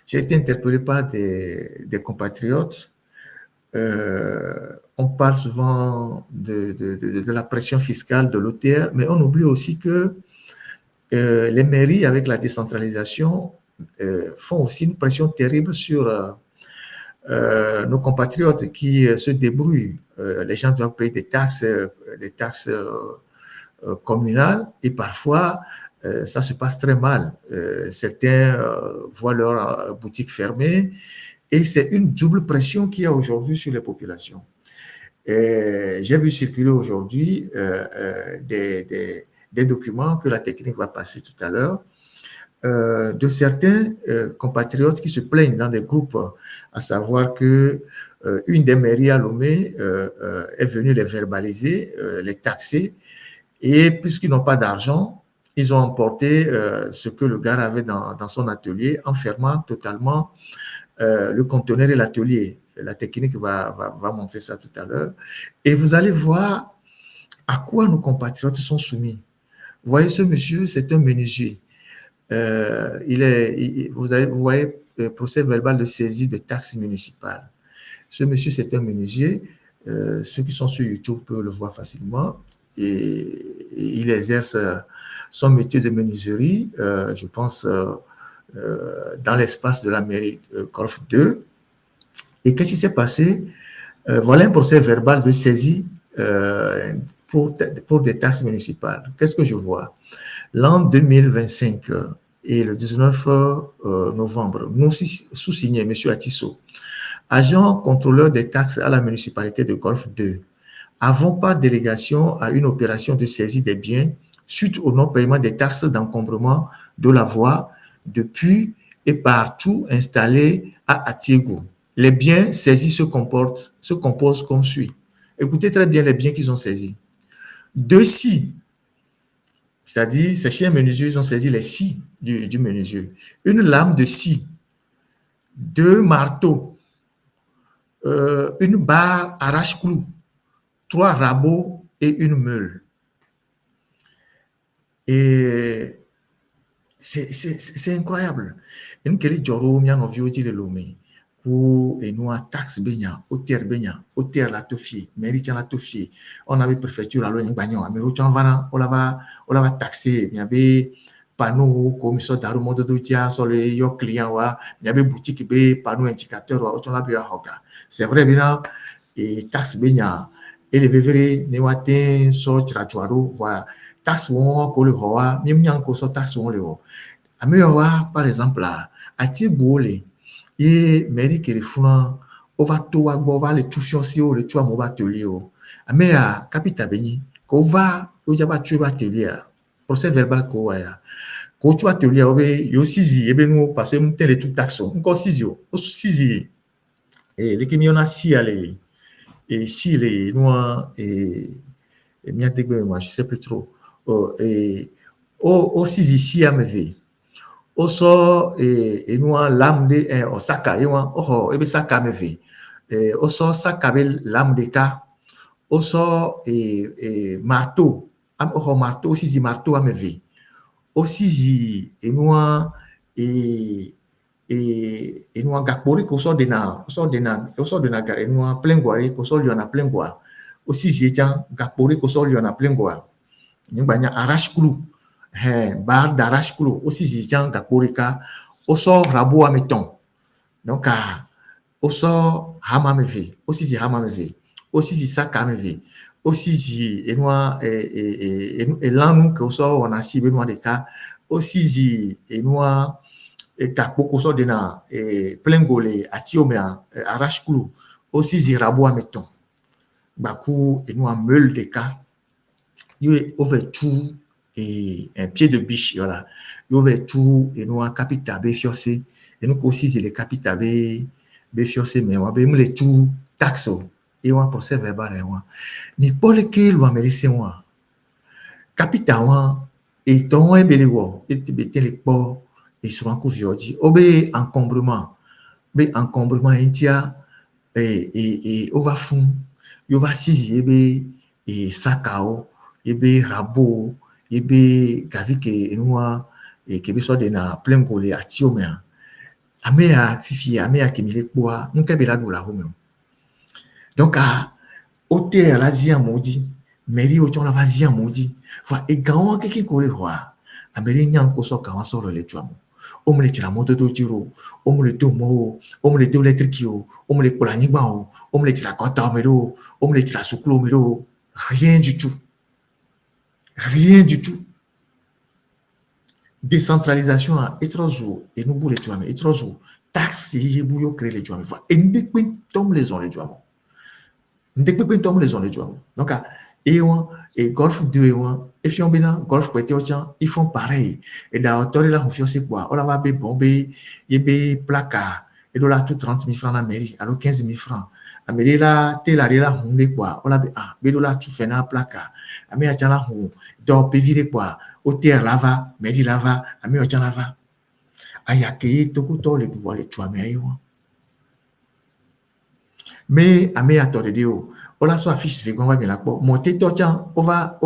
J'ai été interpellé par des compatriotes. On parle souvent de la pression fiscale de l'OTR, mais on oublie aussi que les mairies, avec la décentralisation, font aussi une pression terrible sur nos compatriotes qui se débrouillent. Les gens doivent payer des taxes communales et parfois ça se passe très mal. Certains voient leur boutique fermée et c'est une double pression qu'il y a aujourd'hui sur les populations. J'ai vu circuler aujourd'hui des documents que la technique va passer tout à l'heure de certains compatriotes qui se plaignent dans des groupes, à savoir que une des mairies à Lomé est venue les verbaliser, les taxer, et puisqu'ils n'ont pas d'argent, ils ont emporté ce que le gars avait dans son atelier en fermant totalement le conteneur et l'atelier. La technique va montrer ça tout à l'heure. Et vous allez voir à quoi nos compatriotes sont soumis. Vous voyez, ce monsieur, c'est un menuisier. Vous voyez, procès verbal de saisie de taxes municipales. Ce monsieur, c'est un menuisier. Ceux qui sont sur YouTube peuvent le voir facilement. Et il exerce son métier de menuiserie, je pense, dans l'espace de la mairie Golf 2. Et qu'est-ce qui s'est passé? Voilà un procès verbal de saisie pour des taxes municipales. Qu'est-ce que je vois? L'an 2025 et le 19 novembre, nous sous-signés, M. Atisso, agent contrôleur des taxes à la municipalité de Golf 2, avons par délégation à une opération de saisie des biens suite au non-paiement des taxes d'encombrement de la voie depuis et partout installés à Atiego. Les biens saisis se composent comme suit. Écoutez très bien les biens qu'ils ont saisis. 2 scies, c'est-à-dire ces chiens menuisiers, ils ont saisi les scies du menuisier. Une lame de scie, 2 marteaux, une barre arrache-clou, 3 rabots et une meule. Et c'est incroyable. Une keli joro mia no vioti le lomé. Ku enua taxe benya, hôtel benya, hôtel la tofie, mairie la tofie. On avait préfecture à l'oignon bagnon, amero chan vana, on va taxer, il y avait panneau commission d'arrêt de dotia sur les yo clients wa, il y avait boutique be panneau indicateur wa, on la bia hoka. C'est vrai bien et taxe benya, et les vevere ne watin so trachuaro, voilà. Taxe won ko le hoa, mim nyang ko so taxe won le ho. Amewa par exemple là, à Tibole, et mairie qui est funa, on va tout agbo va le tout fiancé le tout amour atelier o. Amea capita beni, ko va o jaba tu atelier. Procès verbal ko ya. Ko tu atelier obe yo sizi ebe nous passer mon tel tout taxon. Encore sizio, o sizi. Et les qui on a si aller et si les noirs et bien dégbe moi je sais plus trop. Et o sizi si ameve. Oso enua lamde osaka ewa oho ebe saka meve oso saka be lamde ka oso marteau am oho marteau aussi zi marteau ameve aussi zi enua enua gakpori ko so de na ga enua plengwari ko so liona plengwa aussi zi jan gakpori ko so liona plengwa nyibanya arrache clou barre d'arrache-clou, aussi zijan gaporika, oso rabo ameton. Donc, oso hamameve, aussi zi hamameve, aussi zi sakameve, aussi zi enoi et l'anu que oso on a ciblé noir de cas, aussi zi enoi et kapoko so dena et plengole atiomea arrache-clou, aussi zi rabo ameton. Baku enoi meule de cas, you over tout et un pied de biche, voilà. Il y avait tout, et nous, en capitabe, fiosé, et nous aussi, les capitabe, fiosé, mais on a les tout taxo, et on a procès verbal, et on a. Mais pour lequel on a mérité, on a. Capitaine, et ton, et béléwo, et les ports, et souvent, qu'on dit, obé encombrement, et on va fou, il va saisir, et sakao, et rabot, ebe gavi ke enua e kebe so de na plein gole atiomea amea fifi amea kimile kwa nkebela dola home. Donc au terre la zia modi meri au la vazia modi fa e gawa ke ko le wa ameri nyang ko so gawa so le tuamo o mo le tira moto to tiro o mo le to mo o mo le to électrique o mo le ko la nyigba o mo le tira kota mero o mo le tira suklo mero rien du tout, rien du tout. Décentralisation à étranger et nous boule tu mais étranger taxe y bouillot créer les tuamo fa et ndek tom les on les tuamo ndek tom les on les tuamo donc et golf 2 et fion bina golf pété ils font pareil et dans la confiance c'est quoi on va be bomber et be placard et là tout 30 000 francs la mairie alors 15 000 francs a mairie là tel là on quoi on la be be là tout fait na placard a mais a la on donc peut virer quoi au terre là-bas mairie là-bas a mais on là-bas aya ke to ko le doit le toi mais mais à mes attendez Dieu on la soit fiche on va bien là monter toi tiens on va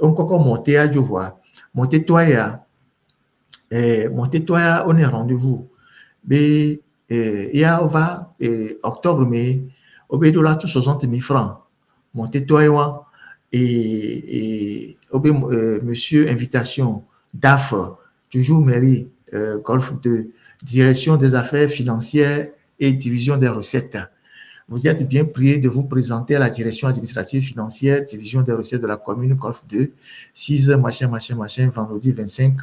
encore monter à Dieu voir monter toi ya on est rendez-vous mais ya on va octobre mais au bout de là tout 60 000 francs monter toi et monsieur invitation DAF toujours mairie golf de direction des affaires financières et division des recettes. Vous êtes bien prié de vous présenter à la direction administrative financière, division des recettes de la commune Golf 2, 6 machin, vendredi 25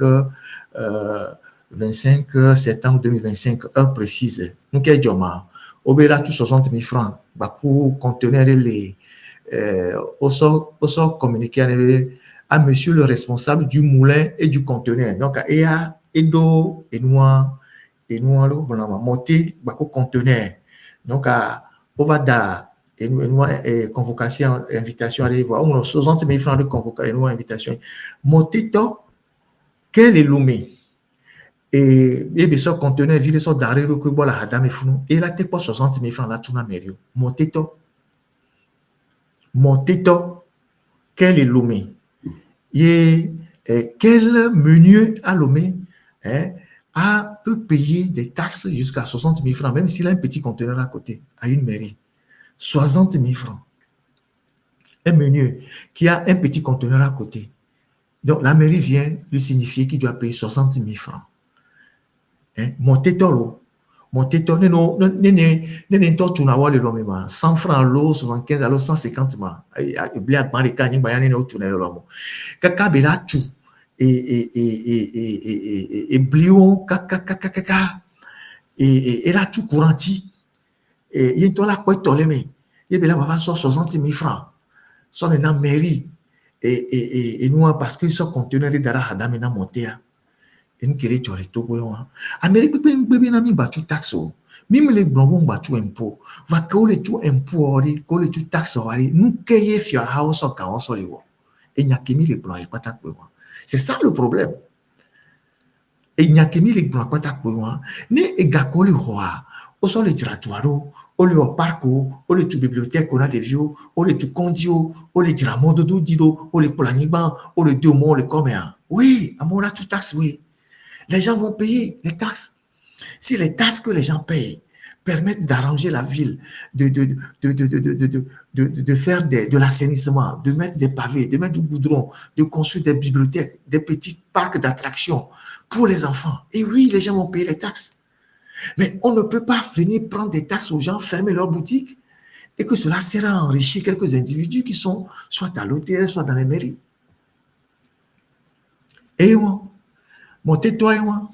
septembre 2025, heure précise. Nous qu'est Joma, Obéla tout 60 000 francs, Bakou conteneur les au sort communiqué à monsieur le responsable du moulin et du conteneur. Donc, et à Edo et noir monter Bakou conteneur. Donc, on va dar et convocation, invitation, aller voir. On a 60 000 francs de convocation, invitation. Monter to, quel est l'oumé? Et bien, ce conteneur, vire son d'arrêt, que bon, la hadame est fou. Et là, t'es pas 60 000 francs, là, tout n'a mérité. Monter to, quel est l'oumé? Et quel menu à l'oumé? Peut payer des taxes jusqu'à 60 000 francs, même s'il a un petit conteneur à côté, à une mairie. 60 000 francs. Un menu qui a un petit conteneur à côté. Donc, la mairie vient lui signifier qu'il doit payer 60 000 francs. Monter tolo. Monter tolo. N'est pas tout n'avoir le nom. 100 francs à l'eau, 75 à l'eau, 150 francs. Il y a des cas, il y a des cas, Kaka bela tout. Et blion, et là, tout couranti. Et il y a quoi tolémé. Il y a 60 000 francs. Sont dans la mairie. Et nous, parce qu'ils sont contenus de la hadame et monté. Et nous, qui est tout le Amérique, bébé, n'a mis battu taxe. Même les blancs battu impôt. Va coller tout impôt, coller tout taxe. Nous, qui est fier à house au cas où et il n'y a que mis les blancs et pas taxe. C'est ça le problème. Et il n'y a que mis les blancs et pas taxe. Né et gakoli roi. Au sol les tiratoiros, au lieu au parc, au lieu de bibliothèque, on a des vieux, au lieu de condio, au lieu de ramon de dodido, au lieu de polaniban, au lieu de mot, le commerce. Oui, à mon tout taxe, oui. Les gens vont payer les taxes. Si les taxes que les gens payent permettent d'arranger la ville, de faire de l'assainissement, de mettre des pavés, de mettre du goudron, de construire des bibliothèques, des petits parcs d'attractions pour les enfants. Et oui, les gens vont payer les taxes. Mais on ne peut pas venir prendre des taxes aux gens, fermer leurs boutiques et que cela sert à enrichir quelques individus qui sont soit à l'hôtel, soit dans les mairies. Et moi, monter toi et moi.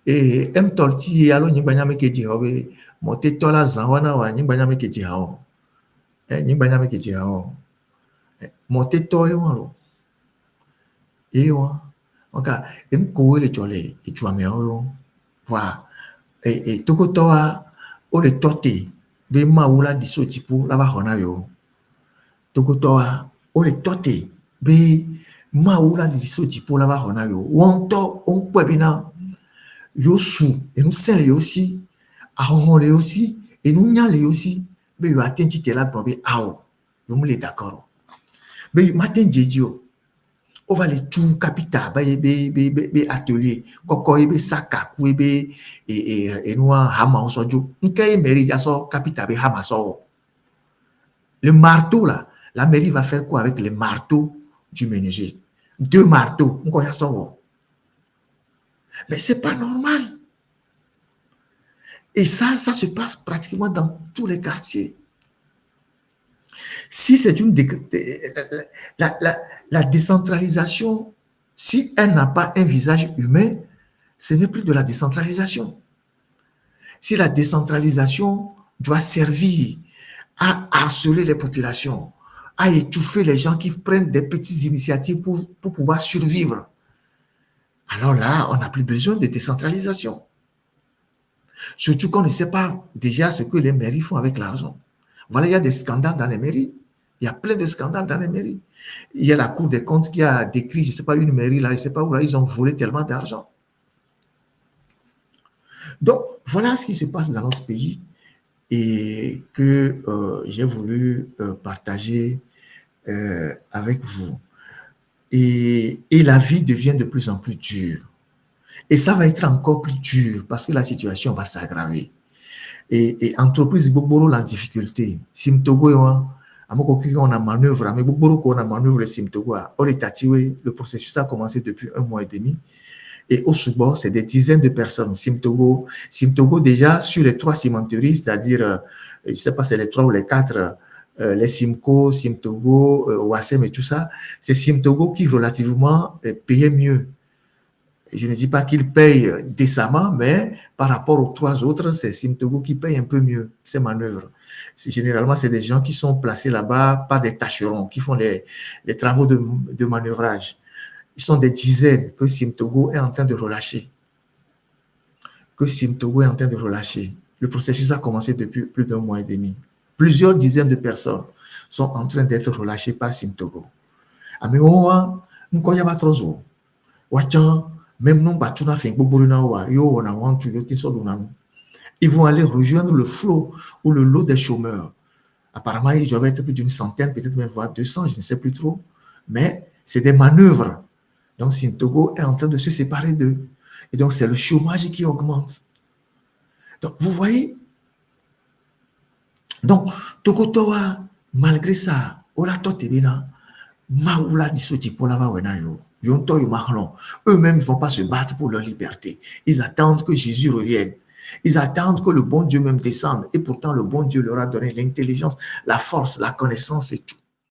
Et M. Tolti, alors, n'y a pas de qui monter toi la zanwana, n'y a pas de qui dit, n'y a pas de qui dit, monter toi et moi. Et moi, donc, M. Koué les toilettes, et tu vas me voilà. Et tout le temps, on est torté. Mais ma ou la disso tipo la va hona yo. Tout le temps, on est torté. Mais ma ou la disso tipo la va hona yo. Wanto on peut bien yo sou et nous sain les aussi, a on les aussi et nous nya les aussi. Mais yo atteint ti la probé ao. Yo me les d'accord. Mais matin jedio. On va les tout capital, be atelier, koko ebe saka ku ebe et nous hama osojo. Nkay mairie ya so capital be hama so. Le marteau là, la mairie va faire quoi avec les marteaux du menuisier? 2 marteaux, on ya so. Mais c'est pas normal. Et ça se passe pratiquement dans tous les quartiers. Si c'est une la décentralisation, si elle n'a pas un visage humain, ce n'est plus de la décentralisation. Si la décentralisation doit servir à harceler les populations, à étouffer les gens qui prennent des petites initiatives pour pouvoir survivre, alors là, on n'a plus besoin de décentralisation. Surtout qu'on ne sait pas déjà ce que les mairies font avec l'argent. Voilà, il y a des scandales dans les mairies. Il y a plein de scandales dans les mairies. Il y a la Cour des comptes qui a décrit, je ne sais pas, une mairie là, je ne sais pas où là, ils ont volé tellement d'argent. Donc, voilà ce qui se passe dans notre pays et que j'ai voulu partager avec vous. Et la vie devient de plus en plus dure. Et ça va être encore plus dur parce que la situation va s'aggraver. Et entreprise Boboro, la difficulté. Simtogo, on a manœuvre, mais Boboro, on a manœuvre le Simtogo. Le processus a commencé depuis 1 mois et demi. Et au Soubor, c'est des dizaines de personnes. Simtogo, déjà, sur les 3 cimenteries, c'est-à-dire, je ne sais pas, c'est les 3 ou les 4, les Simco, Simtogo, Ouassem et tout ça, c'est Simtogo qui, relativement, payait mieux. Je ne dis pas qu'ils payent décemment, mais par rapport aux 3 autres, c'est Simtogo qui paye un peu mieux ces manœuvres. Généralement, c'est des gens qui sont placés là-bas par des tâcherons, qui font les travaux de manœuvrage. Ils sont des dizaines que Simtogo est en train de relâcher. Le processus a commencé depuis plus d'1 mois et demi. Plusieurs dizaines de personnes sont en train d'être relâchées par Simtogo. Ils vont aller rejoindre le flot ou le lot des chômeurs. Apparemment, ils doivent être plus d'une centaine, peut-être même voire 200, je ne sais plus trop. Mais c'est des manœuvres. Donc, Simtogo est en train de se séparer d'eux. Et donc, c'est le chômage qui augmente. Donc, vous voyez? Donc, Tokotoa, malgré ça, Olatotebina, Maoula disoti pour la Wawenayo, Yonto Marlon, eux-mêmes ne vont pas se battre pour leur liberté. Ils attendent que Jésus revienne. Ils attendent que le bon Dieu même descende. Et pourtant, le bon Dieu leur a donné l'intelligence, la force, la connaissance et tout.